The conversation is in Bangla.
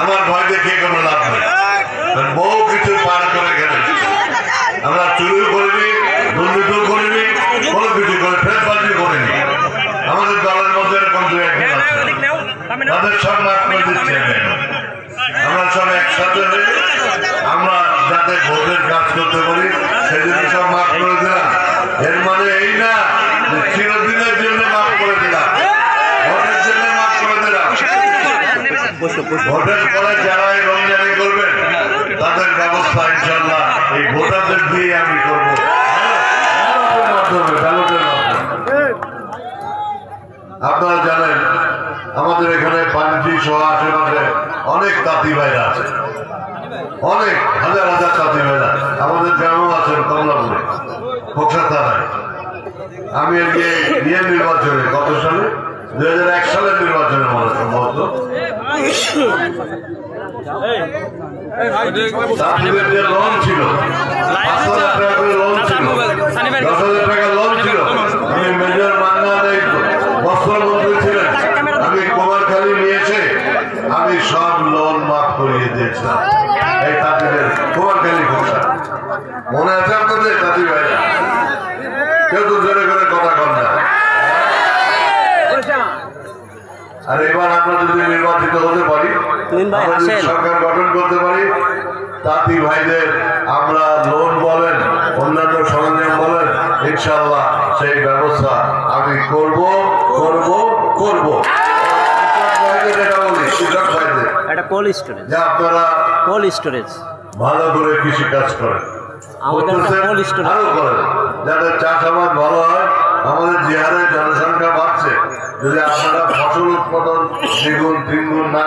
আমার ভয় দেখে কোনো লাভ নেই, বহু কিছু পার করে গেলে আমরা চুরি করিনি, দুর্নীতি করিনি, কোনো কিছু করে ফেরবাজি করিনি। আমাদের দলের মধ্যে এরকম দু একজন তাদের সব মাফ করে দিচ্ছে। আমরা সব একসাথে হয়ে আমরা যাতে ভোটের কাজ করতে পারি সেদিন সব মাফ করে দিলাম। এর মানে এই না যে চিরদিনের জন্য মাফ করে দিলাম, ভোটের জন্য মাফ করে দিলাম। ভোটের পরে যারা এই রমজানি করবেন তাদের ব্যবস্থা ইনশাল্লাহ এই ভোটারদের দিয়ে আমি করবো, ব্যালটের মাধ্যমে। আপনারা জানেন আমাদের এখানে পাঞ্জি সহ আশেপাশে অনেক তাঁতি ভাইরা আছে, অনেক হাজার হাজার তাঁতি ভাইরা আমাদের গ্রামেও আছেন, কমলাপুরে, খোকসা থানায়। আমি এগিয়ে ইয়ে নির্বাচনে কত সালে 2001 সালের নির্বাচনে মনে সম্ভবত তাঁতিদের যে লোন ছিল 5,000 টাকা করে লোন ছিল, 10,000 টাকা লোন ছিল। আমি মেজর মান্নান এই বস্ত্রমন্ত্রী ছিলেন, আমি কুমারখালী নিয়েছে আমি সব লোন মাফ করিয়ে দিয়েছিলাম এই তাঁতিদের। কুমারখালী খোকসা মনে আছে আপনাদের তাঁতি ভাইরা? কেউ তো জোরে করে কথা কন না। আর এবার আমরা যদি নির্বাচিত হতে পারি, সরকার গঠন করতে পারি, তাঁতি ভাইদের আমরা লোন বলেন অন্যান্য সরঞ্জাম বলেন ইনশাল্লাহ সেই ব্যবস্থা আমি করব করব করব। আপনারা ভালো করে কৃষি কাজ করেন, আরো করেন, যাতে চাষাবাদ ভালো হয়। আমাদের যে হারে জনসংখ্যা বাড়ছে, যদি আপনারা ফসল উৎপাদন দ্বিগুণ তিনগুণ না